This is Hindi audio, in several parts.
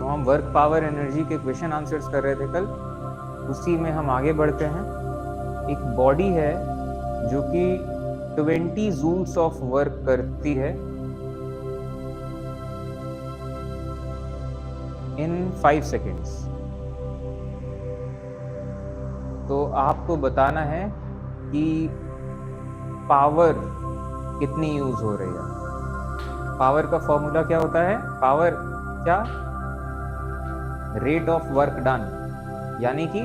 तो हम वर्क पावर एनर्जी के क्वेश्चन आंसर्स कर रहे थे कल, उसी में हम आगे बढ़ते हैं। एक बॉडी है जो कि 20 जूल्स ऑफ वर्क करती है इन 5 सेकेंड्स। तो आपको बताना है कि पावर कितनी यूज हो रही है। पावर का फॉर्मूला क्या होता है? पावर क्या? रेट ऑफ वर्क डन, यानी कि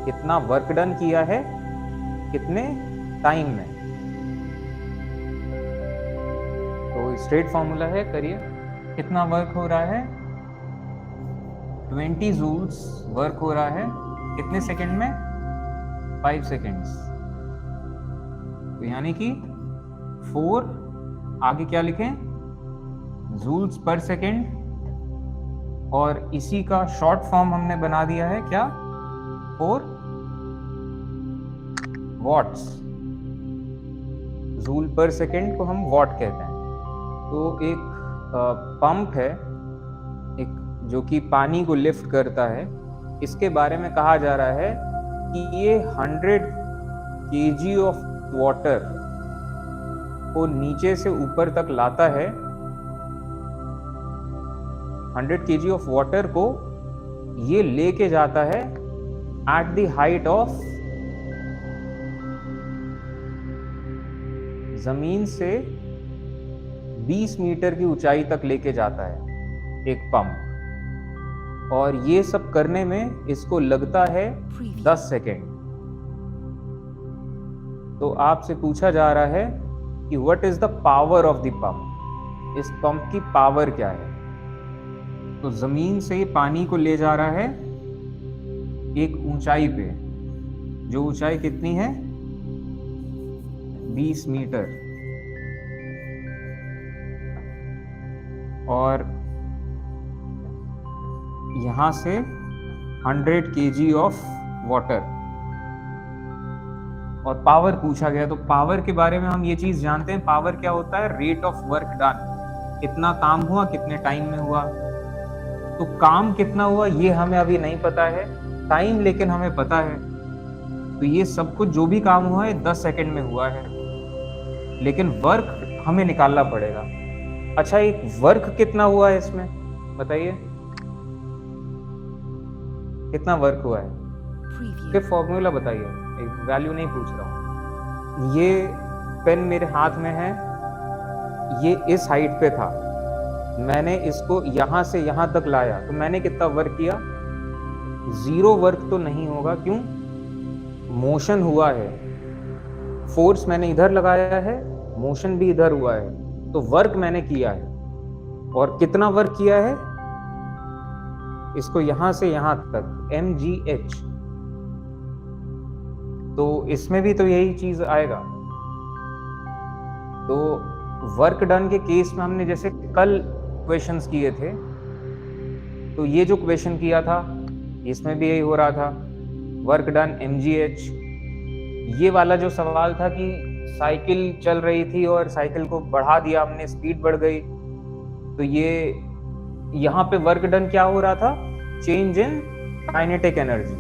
कितना वर्क डन किया है कितने टाइम में। तो स्ट्रेट फॉर्मूला है, करिए। कितना वर्क हो रहा है? 20 जूल्स वर्क हो रहा है कितने सेकंड में? 5 सेकेंड्स। तो यानी कि 4, आगे क्या लिखें? जूल्स पर सेकेंड, और इसी का शॉर्ट फॉर्म हमने बना दिया है क्या? 4 वॉट्स। जूल पर सेकेंड को हम वॉट कहते हैं। तो एक पंप है एक जो कि पानी को लिफ्ट करता है। इसके बारे में कहा जा रहा है कि ये 100 kg ऑफ वाटर को नीचे से ऊपर तक लाता है। 100 kg ऑफ वाटर को ये लेके जाता है एट द हाइट ऑफ, जमीन से 20 मीटर की ऊंचाई तक लेके जाता है एक पंप। और ये सब करने में इसको लगता है 10 सेकेंड। तो आपसे पूछा जा रहा है कि what is the power of the pump? इस पंप की पावर क्या है? तो जमीन से पानी को ले जा रहा है एक ऊंचाई पे, जो ऊंचाई कितनी है? 20 मीटर। और यहां से 100 kg ऑफ वाटर, और पावर पूछा गया। तो पावर के बारे में हम ये चीज जानते हैं, पावर क्या होता है? रेट ऑफ वर्क डन, कितना काम हुआ कितने टाइम में हुआ। तो काम कितना हुआ ये हमें अभी नहीं पता है, टाइम लेकिन हमें पता है। तो ये सब कुछ जो भी काम हुआ है 10 सेकंड में हुआ है, लेकिन वर्क हमें निकालना पड़ेगा। अच्छा, एक वर्क कितना हुआ है इसमें बताइए, कितना वर्क हुआ है? फिर फॉर्मूला बताइए, एक वैल्यू नहीं पूछ रहा हूं। ये पेन मेरे हाथ में है, ये इस हाइट पे था, मैंने इसको यहां से यहां तक लाया, तो मैंने कितना वर्क किया? 0 वर्क तो नहीं होगा, क्यों? मोशन हुआ है, फोर्स मैंने इधर लगाया है, मोशन भी इधर हुआ है, तो वर्क मैंने किया है। और कितना वर्क किया है? इसको यहां से यहां तक, mgh। तो इसमें भी तो यही चीज आएगा। तो वर्क डन के केस में हमने जैसे कल क्वेश्चंस किए थे, तो ये जो क्वेश्चन किया था इसमें भी यही हो रहा था, वर्क डन mgh। ये वाला जो सवाल था कि साइकिल चल रही थी और साइकिल को बढ़ा दिया हमने, स्पीड बढ़ गई, तो ये यहाँ पे वर्क डन क्या हो रहा था? Change in kinetic energy,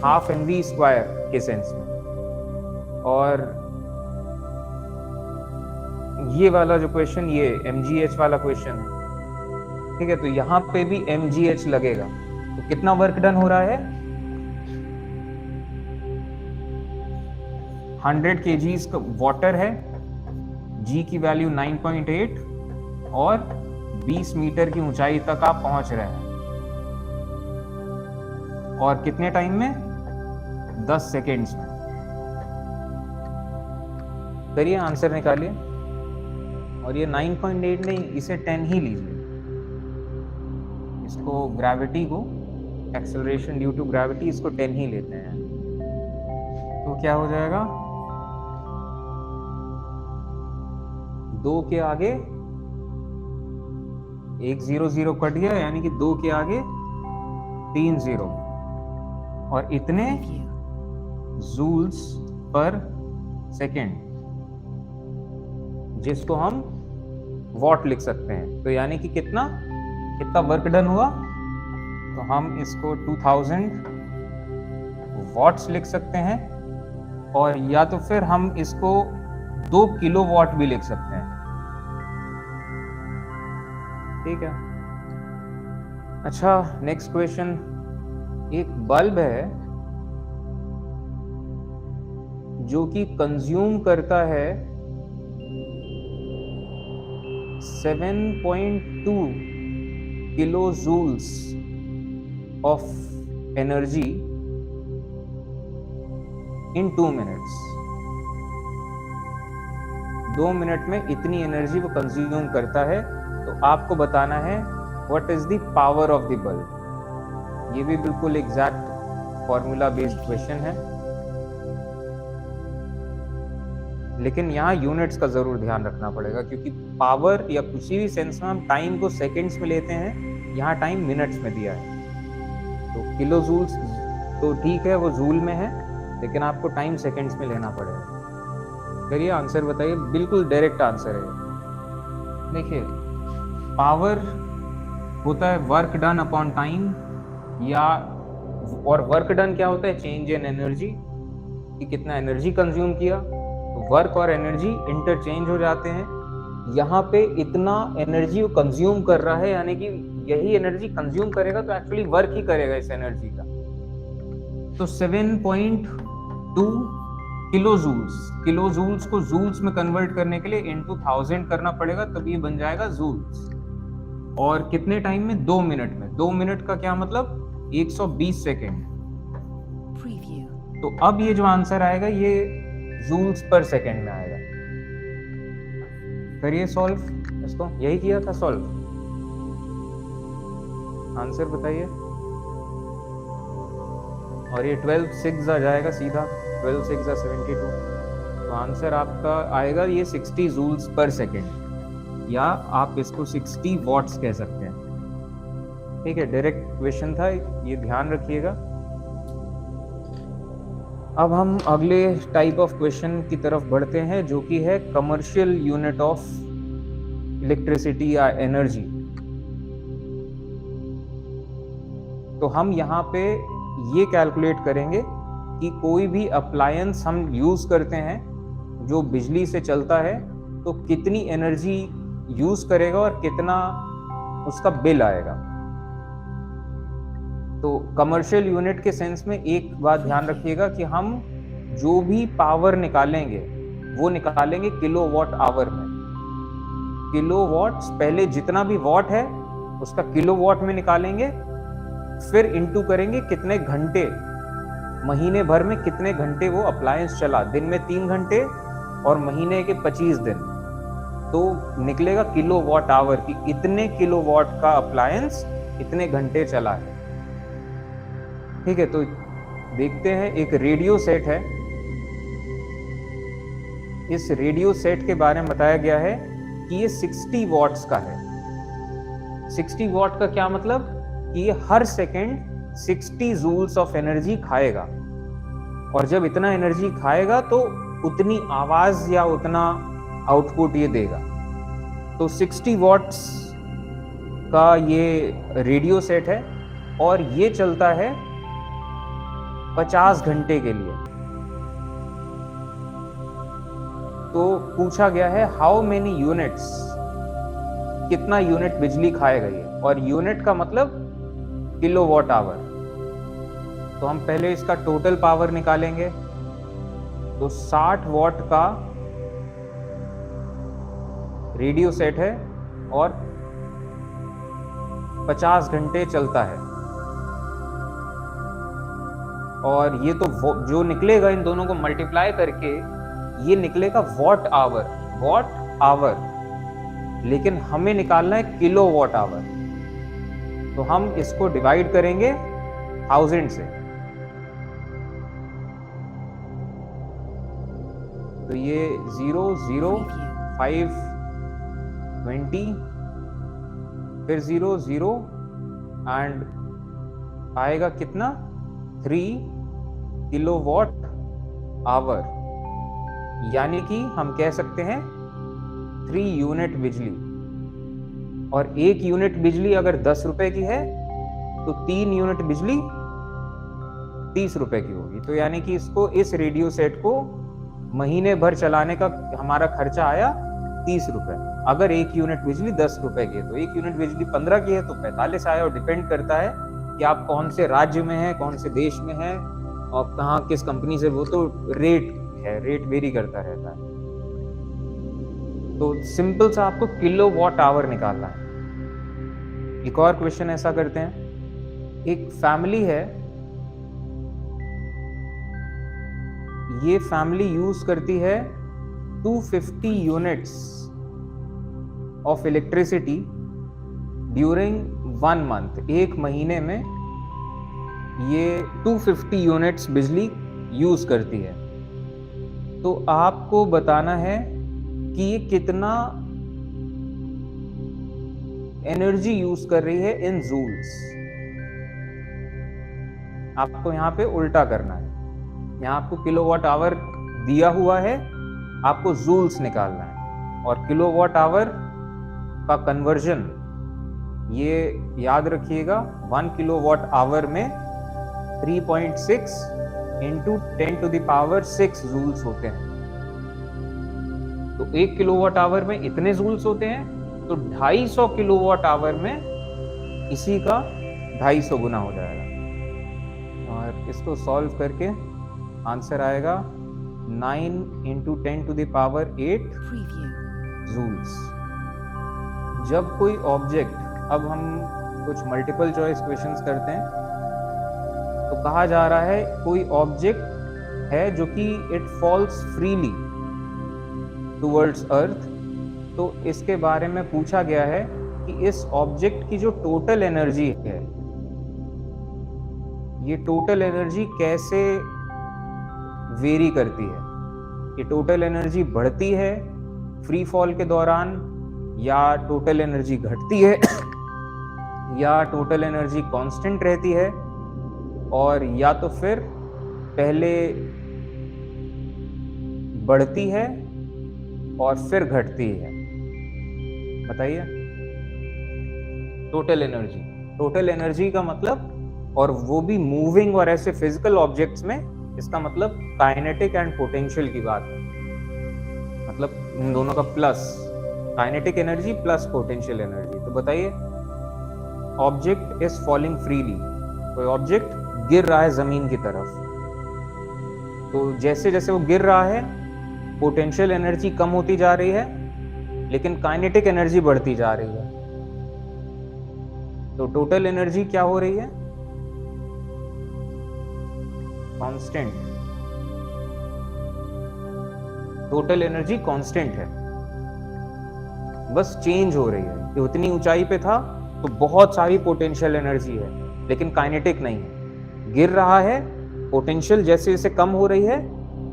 12 mv² के सेंस में। और ये वाला जो क्वेश्चन, ये mgh वाला क्वेश्चन है, ठीक है। तो यहाँ पे भी mgh लगेगा। तो कितना वर्क डन हो रहा है? 100 kg का वाटर है, g की वैल्यू 9.8, और 20 मीटर की ऊंचाई तक आप पहुंच रहे हैं। और कितने टाइम में? 10 सेकेंड्स में। करिए, आंसर निकालिए। और ये 9.8 नहीं, इसे 10 ही लीजिए। इसको ग्रेविटी को, एक्सेलरेशन ड्यू टू ग्रेविटी, इसको 10 ही लेते हैं। तो क्या हो जाएगा? 2 के आगे 1 0 0 कट गया, यानी कि 2 के आगे 3 0, और इतने जूल्स पर सेकेंड, जिसको हम वॉट लिख सकते हैं। तो यानी कि कितना वर्क डन हुआ? तो हम इसको 2000 वॉट्स लिख सकते हैं, और या तो फिर हम इसको 2 किलोवाट भी लिख सकते हैं। ठीक है। अच्छा, नेक्स्ट क्वेश्चन। एक बल्ब है जो कि कंज्यूम करता है 7.2 kilojoules of energy in 2 minutes. 2 minute में इतनी एनर्जी वो कंज्यूम करता है। तो आपको बताना है what is the power of the bulb. ये भी बिल्कुल एग्जैक्ट फॉर्मूला बेस्ड क्वेश्चन है, लेकिन यहाँ यूनिट्स का जरूर ध्यान रखना पड़ेगा, क्योंकि पावर या किसी भी सेंस में हम टाइम को सेकंड्स में लेते हैं, यहाँ टाइम मिनट्स में दिया है। तो किलो जूल्स तो ठीक है, वो जूल में है, लेकिन आपको टाइम सेकंड्स में लेना पड़ेगा। करिए, आंसर बताइए। बिल्कुल डायरेक्ट आंसर है। देखिए, पावर होता है वर्क डन अपॉन टाइम, या और वर्क डन क्या होता है? चेंज इन एनर्जी, कि कितना एनर्जी कंज्यूम किया। तो वर्क और एनर्जी इंटरचेंज हो जाते हैं। यहाँ पे इतना एनर्जी वो कंज्यूम कर रहा है, यानी कि यही एनर्जी कंज्यूम करेगा तो एक्चुअली वर्क ही करेगा इस एनर्जी का। तो 7.2 किलो जूल्स, किलो जूल्स को जूल्स में कन्वर्ट करने के लिए इनटू 1000 करना पड़ेगा, तब ये बन जाएगा जूल्स। और कितने टाइम में? 2 मिनट में। 2 मिनट का क्या मतलब? 120 सेकेंड। तो अब ये जो आंसर आएगा ये जूल्स पर सेकेंड में आएगा। करिए सॉल्व इसको। यही किया था सॉल्व। आंसर बताइए। और ये 12 6 आ जाएगा सीधा। 12 6 72। तो आंसर आपका आएगा ये 60 जूल्स पर सेकेंड, या आप इसको 60 वॉट्स कह सकते हैं। ठीक है, डायरेक्ट क्वेश्चन था, ये ध्यान रखिएगा। अब हम अगले टाइप ऑफ क्वेश्चन की तरफ बढ़ते हैं, जो कि है कमर्शियल यूनिट ऑफ इलेक्ट्रिसिटी या एनर्जी। तो हम यहाँ पे ये कैलकुलेट करेंगे कि कोई भी अप्लायंस हम यूज करते हैं जो बिजली से चलता है, तो कितनी एनर्जी यूज करेगा और कितना उसका बिल आएगा। तो कमर्शियल यूनिट के सेंस में एक बात ध्यान रखिएगा कि हम जो भी पावर निकालेंगे वो निकालेंगे किलोवाट आवर में। किलोवाट्स, पहले जितना भी वॉट है उसका किलोवाट में निकालेंगे, फिर इनटू करेंगे कितने घंटे, महीने भर में कितने घंटे वो अप्लायंस चला। दिन में 3 घंटे और महीने के 25 दिन, तो निकलेगा किलोवाट आवर की इतने किलोवाट का अप्लायंस इतने घंटे चला है। ठीक है, तो देखते हैं। एक रेडियो सेट है। इस रेडियो सेट के बारे में बताया गया है कि ये 60 वॉट्स का है। 60 वॉट का क्या मतलब? कि ये हर सेकेंड 60 जूल्स ऑफ एनर्जी खाएगा, और जब इतना एनर्जी खाएगा तो उतनी आवाज या उतना आउटपुट ये देगा। तो 60 वॉट्स का ये रेडियो सेट है, और ये चलता है 50 घंटे के लिए। तो पूछा गया है हाउ मेनी यूनिट्स, कितना यूनिट बिजली खाएगा ये, और यूनिट का मतलब किलोवाट आवर। तो हम पहले इसका टोटल पावर निकालेंगे। तो 60 वॉट का रेडियो सेट है और 50 घंटे चलता है, और ये तो जो निकलेगा इन दोनों को मल्टीप्लाई करके ये निकलेगा वॉट आवर। वॉट आवर, लेकिन हमें निकालना है किलोवाट आवर। तो हम इसको डिवाइड करेंगे 1000 से। तो ये 0 0 5 20, फिर 0 0 एंड आएगा कितना? 3 किलोवाट आवर, यानी कि हम कह सकते हैं 3 यूनिट बिजली। और 1 यूनिट बिजली अगर 10 रुपए की है तो 3 यूनिट बिजली 30 रुपए की होगी। तो यानी कि इसको, इस रेडियो सेट को महीने भर चलाने का हमारा खर्चा आया 30 रुपए। अगर 1 यूनिट बिजली 10 रुपए की है तो 1 यूनिट बिजली 15 की है तो 45 आया। और डिपेंड करता है कि आप कौन से राज्य में हैं, कौन से देश में हैं और कहाँ किस कंपनी से, वो तो रेट है, रेट वेरी करता रहता है। तो सिंपल सा आपको किलोवाट आवर निकालना है। एक और क्वेश्चन ऐसा करते हैं, एक फैमिली है, ये फैमिली यूज करती है 250 units of electricity during 1 month. एक महीने में ये 250 यूनिट्स बिजली यूज करती है। तो आपको बताना है कि ये कितना एनर्जी यूज कर रही है इन जूल्स। आपको यहां पे उल्टा करना है, यहां आपको किलोवाट आवर दिया हुआ है, आपको जूल्स निकालना है। और किलोवाट आवर का कन्वर्जन, ये याद रखिएगा, 1 किलोवाट आवर में 3.6 into 10 to the power 6 joules होते हैं। तो 1 किलोवाट आवर में इतने जूल्स होते हैं, तो 250 किलोवाट आवर में इसी का 250 गुना हो जाएगा। और इसको सॉल्व करके आंसर आएगा 9 into 10 to the power 8 joules. जब कोई ऑब्जेक्ट, अब हम कुछ मल्टीपल चॉइस क्वेश्चंस करते हैं, तो कहा जा रहा है कोई ऑब्जेक्ट है जो कि इट फॉल्स फ्रीली टुवर्ड्स अर्थ। तो इसके बारे में पूछा गया है कि इस ऑब्जेक्ट की जो टोटल एनर्जी है, ये टोटल एनर्जी कैसे वेरी करती है। ये टोटल एनर्जी बढ़ती है फ्री फॉल के दौरान, या टोटल एनर्जी घटती है, या टोटल एनर्जी कांस्टेंट रहती है, और या तो फिर पहले बढ़ती है और फिर घटती है। बताइए। टोटल एनर्जी, टोटल एनर्जी का मतलब, और वो भी मूविंग और ऐसे फिजिकल ऑब्जेक्ट्स में, इसका मतलब काइनेटिक एंड पोटेंशियल की बात है। मतलब इन दोनों का plus, kinetic energy plus potential energy. तो बताइए, ऑब्जेक्ट इज फॉलिंग फ्रीली, कोई ऑब्जेक्ट गिर रहा है जमीन की तरफ, तो जैसे जैसे वो गिर रहा है पोटेंशियल एनर्जी कम होती जा रही है, लेकिन काइनेटिक एनर्जी बढ़ती जा रही है। तो टोटल एनर्जी क्या हो रही है? कांस्टेंट। टोटल एनर्जी कांस्टेंट है, बस चेंज हो रही है। कि उतनी ऊंचाई पे था तो बहुत सारी पोटेंशियल एनर्जी है, लेकिन काइनेटिक नहीं है। गिर रहा है, पोटेंशियल जैसे जैसे कम हो रही है,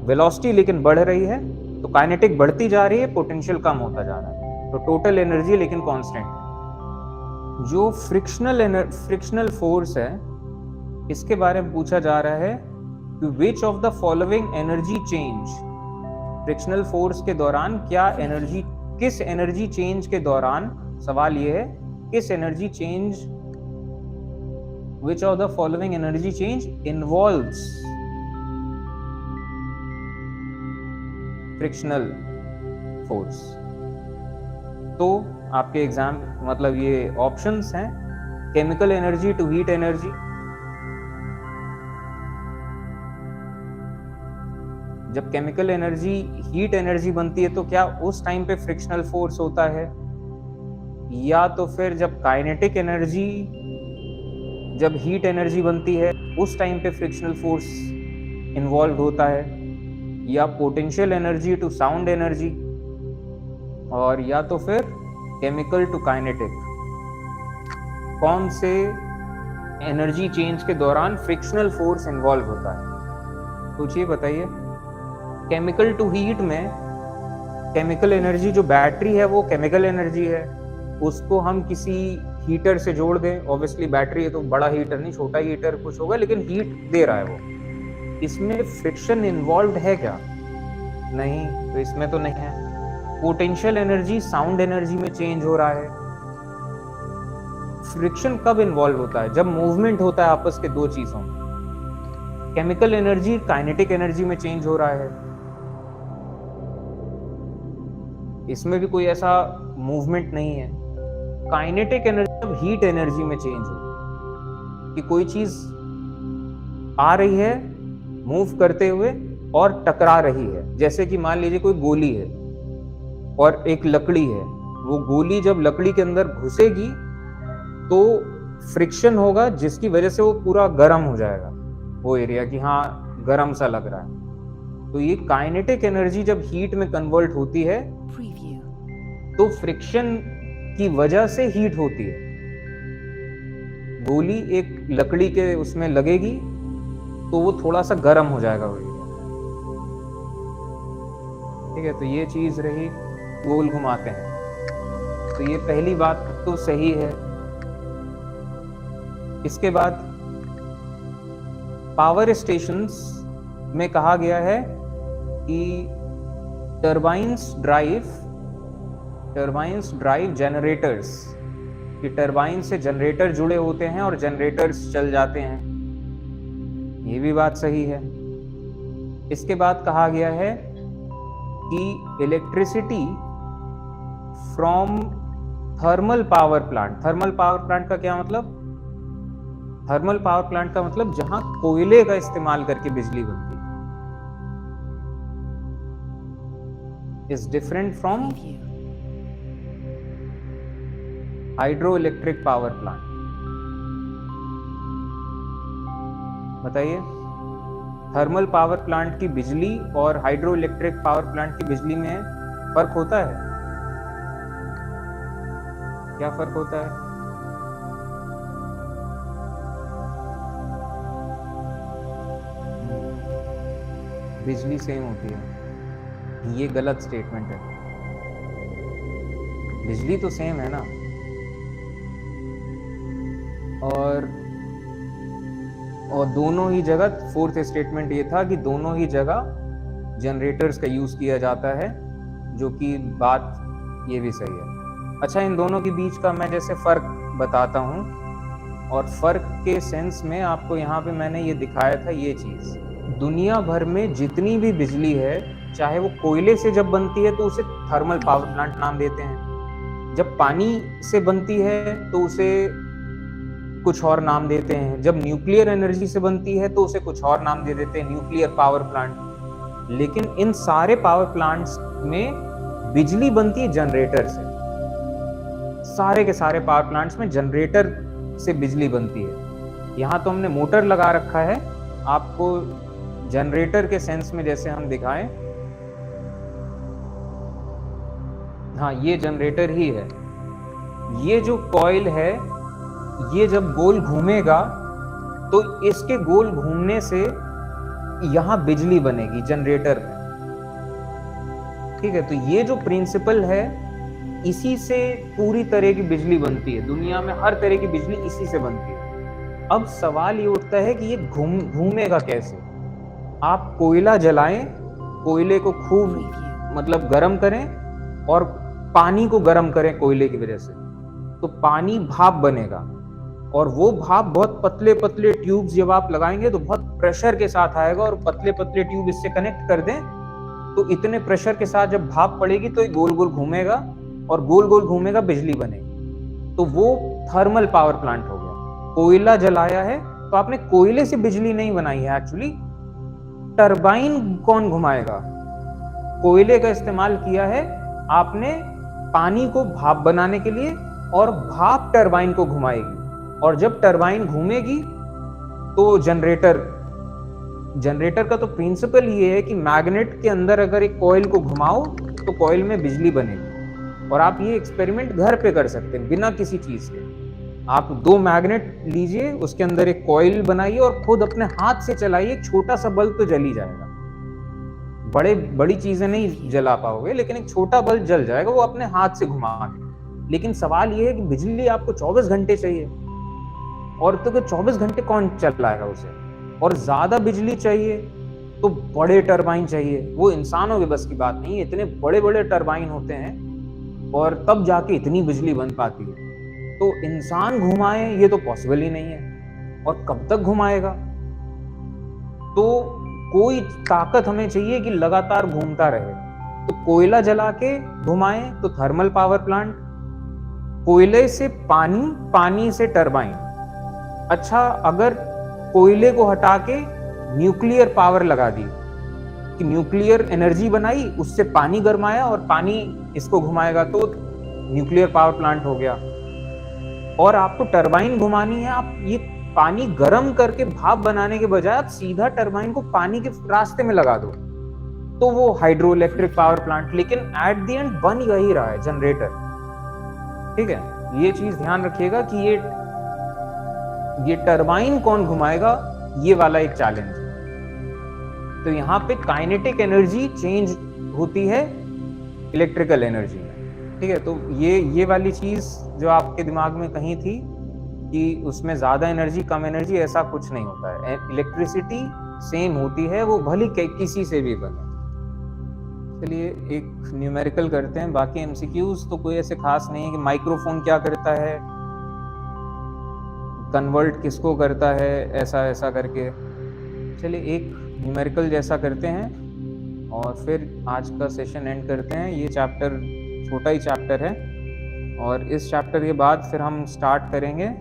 वेलोसिटी लेकिन बढ़ रही है, तो काइनेटिक बढ़ती जा रही है, पोटेंशियल कम होता जा रहा है। तो टोटल एनर्जी लेकिन कांस्टेंट है। जो फ्रिक्शनल फोर्स है, इसके बारे में पूछा जा रहा है कि विच of the following energy change, frictional force के दौरान क्या एनर्जी, किस एनर्जी चेंज के दौरान, सवाल ये है किस energy change, which of the following energy change involves frictional force. तो आपके एग्जाम, मतलब ये ऑप्शंस हैं, chemical energy to heat energy, जब केमिकल एनर्जी हीट एनर्जी बनती है तो क्या उस टाइम पे फ्रिक्शनल फोर्स होता है, या तो फिर जब काइनेटिक एनर्जी, जब हीट एनर्जी बनती है उस टाइम पे फ्रिक्शनल फोर्स इन्वॉल्व होता है, या potential energy to sound energy, और या तो फिर केमिकल टू काइनेटिक। कौन से एनर्जी चेंज के दौरान फ्रिक्शनल फोर्स इन्वॉल्व होता है? सोचिए, बताइए। केमिकल टू हीट में केमिकल एनर्जी, जो बैटरी है वो केमिकल एनर्जी है, उसको हम किसी हीटर से जोड़ दें, ऑब्वियसली बैटरी है तो बड़ा हीटर नहीं, छोटा हीटर कुछ होगा, लेकिन हीट दे रहा है वो। इसमें फ्रिक्शन इन्वॉल्व है क्या? नहीं, तो इसमें तो नहीं है। पोटेंशियल एनर्जी साउंड एनर्जी में चेंज हो रहा है, फ्रिक्शन कब इन्वॉल्व होता है? जब मूवमेंट होता है आपस के दो चीजों में। केमिकल एनर्जी काइनेटिक एनर्जी में चेंज हो रहा है, इसमें भी कोई ऐसा मूवमेंट नहीं है। काइनेटिक एनर्जी जब हीट एनर्जी में चेंज हो कि कोई चीज आ रही है मूव करते हुए और टकरा रही है, जैसे कि मान लीजिए कोई गोली है और एक लकड़ी है, वो गोली जब लकड़ी के अंदर घुसेगी तो फ्रिक्शन होगा जिसकी वजह से वो पूरा गर्म हो जाएगा वो एरिया, कि हाँ गर्म सा लग रहा है। तो ये काइनेटिक एनर्जी जब हीट में कन्वर्ट होती है तो फ्रिक्शन की वजह से हीट होती है। गोली एक लकड़ी के उसमें लगेगी तो वो थोड़ा सा गर्म हो जाएगा वो एरिया। ठीक है, तो ये चीज रही, गोल घुमाते हैं। तो ये पहली बात तो सही है। इसके बाद पावर स्टेशंस में कहा गया है कि टरबाइन्स ड्राइव जनरेटर्स, कि टरबाइन से जनरेटर जुड़े होते हैं और जनरेटर्स चल जाते हैं। ये भी बात सही है। इसके बाद कहा गया है कि electricity from thermal power plant का क्या मतलब? थर्मल पावर प्लांट का मतलब जहां कोयले का इस्तेमाल करके बिजली बनती है, is different from hydro electric power plant. बताइए, थर्मल पावर प्लांट की बिजली और हाइड्रो इलेक्ट्रिक पावर प्लांट की बिजली में फर्क होता है? क्या फर्क होता है? बिजली सेम होती है, ये गलत स्टेटमेंट है। बिजली तो सेम है ना। और दोनों ही जगह, फोर्थ स्टेटमेंट ये था कि दोनों ही जगह जनरेटर्स का यूज किया जाता है, जो कि बात ये भी सही है। अच्छा, इन दोनों के बीच का मैं जैसे फर्क बताता हूँ, और फर्क के सेंस में आपको यहाँ पे मैंने ये दिखाया था ये चीज। दुनिया भर में जितनी भी बिजली है, चाहे वो कोयले से जब बनती है तो उसे थर्मल पावर प्लांट नाम देते हैं, जब पानी से बनती है तो उसे कुछ और नाम देते हैं, जब न्यूक्लियर एनर्जी से बनती है तो उसे कुछ और नाम दे देते हैं, न्यूक्लियर पावर प्लांट। लेकिन इन सारे पावर प्लांट्स में बिजली बनती है जनरेटर से। सारे के सारे पावर प्लांट्स में जनरेटर से बिजली बनती है। यहाँ तो हमने मोटर लगा रखा है, आपको जनरेटर के सेंस में जैसे हम दिखाएं, हाँ ये जनरेटर ही है। ये जो कॉइल है, ये जब गोल घूमेगा तो इसके गोल घूमने से यहां बिजली बनेगी जनरेटर में। ठीक है, तो ये जो प्रिंसिपल है, इसी से पूरी तरह की बिजली बनती है। दुनिया में हर तरह की बिजली इसी से बनती है। अब सवाल ये उठता है कि ये घूमेगा कैसे? आप कोयला जलाएं, कोयले को खूब मतलब गर्म करें और पानी को गर्म करें कोयले की वजह से, तो पानी भाप बनेगा, और वो भाप बहुत पतले पतले ट्यूब्स जब आप लगाएंगे तो बहुत प्रेशर के साथ आएगा, और पतले पतले ट्यूब इससे कनेक्ट कर दें तो इतने प्रेशर के साथ जब भाप पड़ेगी तो ये गोल गोल घूमेगा, और गोल गोल घूमेगा, बिजली बनेगी। तो वो थर्मल पावर प्लांट हो गया। कोयला जलाया है तो आपने कोयले से बिजली नहीं बनाई है, एक्चुअली टरबाइन कौन घुमाएगा? कोयले का इस्तेमाल किया है आपने पानी को भाप बनाने के लिए, और भाप टरबाइन को घुमाएगी, और जब टरबाइन घूमेगी तो जनरेटर का तो प्रिंसिपल ये है कि मैग्नेट के अंदर अगर एक कॉइल को घुमाओ तो कॉइल में बिजली बनेगी। और आप ये एक्सपेरिमेंट घर पे कर सकते हैं बिना किसी चीज के। आप 2 मैग्नेट लीजिए, उसके अंदर एक कॉइल बनाइए और खुद अपने हाथ से चलाइए, एक छोटा सा बल्ब तो जल ही जाएगा। बड़ी चीजें नहीं जला पाओगे, लेकिन एक छोटा बल्ब जल जाएगा, वो अपने हाथ से घुमा के। लेकिन सवाल ये है कि बिजली आपको 24 घंटे चाहिए, और तो 24 घंटे कौन चलाएगा उसे? और ज्यादा बिजली चाहिए तो बड़े टरबाइन चाहिए। वो इंसानों के बस की बात नहीं है, इतने बड़े बड़े टरबाइन होते हैं, और तब जाके इतनी बिजली बन पाती है। तो इंसान घुमाए ये तो पॉसिबल ही नहीं है, और कब तक घुमाएगा? तो कोई ताकत हमें चाहिए कि लगातार घूमता रहे। तो कोयला जला के घुमाए तो थर्मल पावर प्लांट, कोयले से पानी, पानी से टरबाइन। अच्छा, अगर कोयले को हटा के न्यूक्लियर पावर लगा दी कि न्यूक्लियर एनर्जी बनाई, उससे पानी गरमाया और पानी इसको घुमाएगा, तो न्यूक्लियर पावर प्लांट हो गया। और आपको टरबाइन घुमानी है, आप ये पानी गर्म करके भाप बनाने के बजाय आप सीधा टरबाइन को पानी के रास्ते में लगा दो, तो वो हाइड्रो इलेक्ट्रिक पावर प्लांट। लेकिन एट द एंड बन यही रहा है, जनरेटर। ठीक है, ये चीज ध्यान रखिएगा कि ये टरबाइन कौन घुमाएगा, ये वाला एक चैलेंज है। तो यहाँ पे काइनेटिक एनर्जी चेंज होती है इलेक्ट्रिकल एनर्जी में। ठीक है, तो ये वाली चीज जो आपके दिमाग में कहीं थी कि उसमें ज्यादा एनर्जी कम एनर्जी, ऐसा कुछ नहीं होता है। इलेक्ट्रिसिटी सेम होती है, वो भली किसी से भी बने। चलिए एक न्यूमेरिकल करते हैं, बाकी एमसीक्यूज तो कोई ऐसे खास नहीं है कि माइक्रोफोन क्या करता है, कन्वर्ट किसको करता है, ऐसा ऐसा करके। चलिए एक न्यूमेरिकल जैसा करते हैं और फिर आज का सेशन एंड करते हैं। ये चैप्टर छोटा ही चैप्टर है, और इस चैप्टर के बाद फिर हम स्टार्ट करेंगे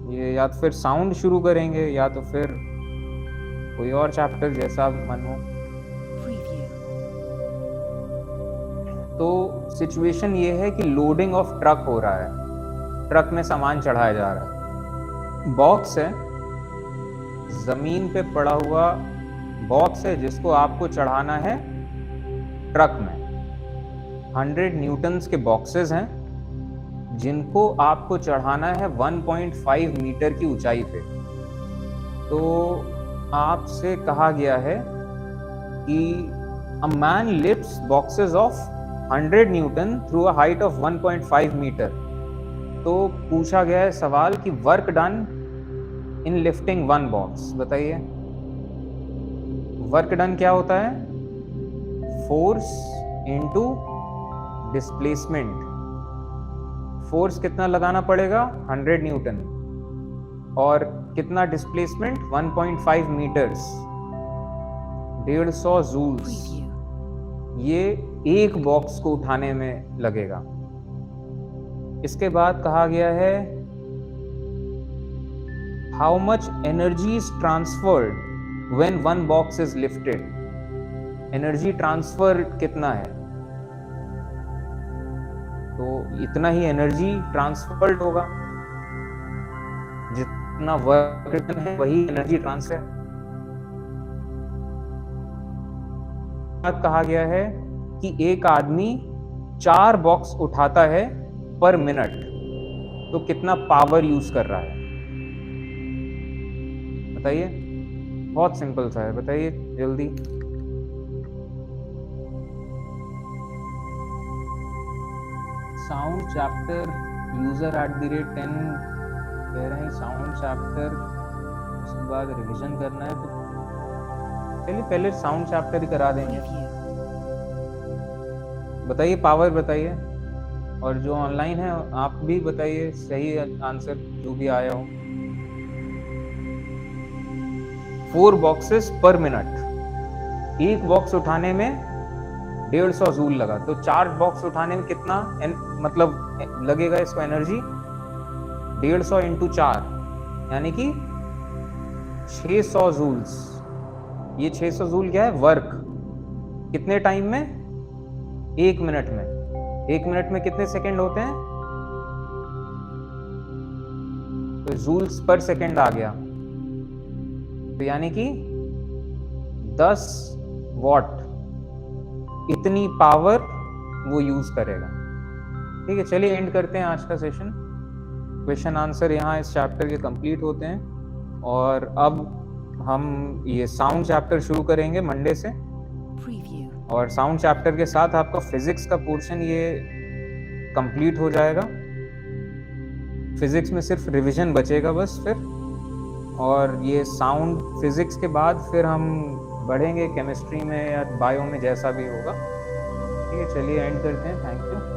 ये, या तो फिर साउंड शुरू करेंगे या तो फिर कोई और चैप्टर जैसा मन हो। तो सिचुएशन ये है कि लोडिंग ऑफ ट्रक हो रहा है, ट्रक में सामान चढ़ाया जा रहा है। बॉक्स है, जमीन पे पड़ा हुआ बॉक्स है जिसको आपको चढ़ाना है ट्रक में। 100 न्यूटन्स के बॉक्सेस हैं जिनको आपको चढ़ाना है 1.5 मीटर की ऊंचाई पे। तो आपसे कहा गया है कि a man lifts boxes of 100 newton through a height of 1.5 metre. तो पूछा गया है सवाल कि work done in lifting one box. बताइए वर्क डन क्या होता है? Force into displacement. फोर्स कितना लगाना पड़ेगा? 100 न्यूटन, और कितना डिस्प्लेसमेंट? 1.5 metres, 150 joules. ये एक बॉक्स को उठाने में लगेगा। इसके बाद कहा गया है how much energy is transferred when one box is lifted. Energy transfer कितना है? तो इतना ही एनर्जी ट्रांसफर्ड होगा, जितना वर्क डन है वही एनर्जी ट्रांसफर। कहा गया है कि एक आदमी 4 बॉक्स उठाता है पर मिनट, तो कितना पावर यूज कर रहा है? बताइए, बहुत सिंपल सा है, बताइए जल्दी। साउंड चैप्टर यूजर @10 कह रहे हैं, साउंड चैप्टर उसके बाद रिवीजन करना है। तो चलिए पहले साउंड चैप्टर ही करा देंगे। बताइए पावर बताइए, और जो ऑनलाइन है आप भी बताइए सही आंसर जो भी आया हो। 4 बॉक्सेस पर मिनट, एक बॉक्स उठाने में 150 जूल लगा, तो 4 बॉक्स उठाने में कितना मतलब लगेगा इसको एनर्जी? 150 इंटू 4 यानी कि 600 जूल्स। ये 600 जूल क्या है? वर्क। कितने टाइम में? 1 मिनट में। 1 मिनट में कितने सेकंड होते हैं? तो जूल्स पर सेकंड आ गया, तो यानी कि 10 वॉट इतनी पावर वो यूज करेगा। ठीक है, चलिए एंड करते हैं आज का सेशन। क्वेश्चन आंसर यहाँ इस चैप्टर के कंप्लीट होते हैं, और अब हम ये साउंड चैप्टर शुरू करेंगे मंडे से। और साउंड चैप्टर के साथ आपका फिजिक्स का पोर्शन ये कंप्लीट हो जाएगा। फिजिक्स में सिर्फ रिवीजन बचेगा बस फिर, और ये साउंड फिजिक्स के बाद फिर हम बढ़ेंगे केमिस्ट्री में या बायो में, जैसा भी होगा। ठीक है, चलिए एंड करते हैं। Thank you.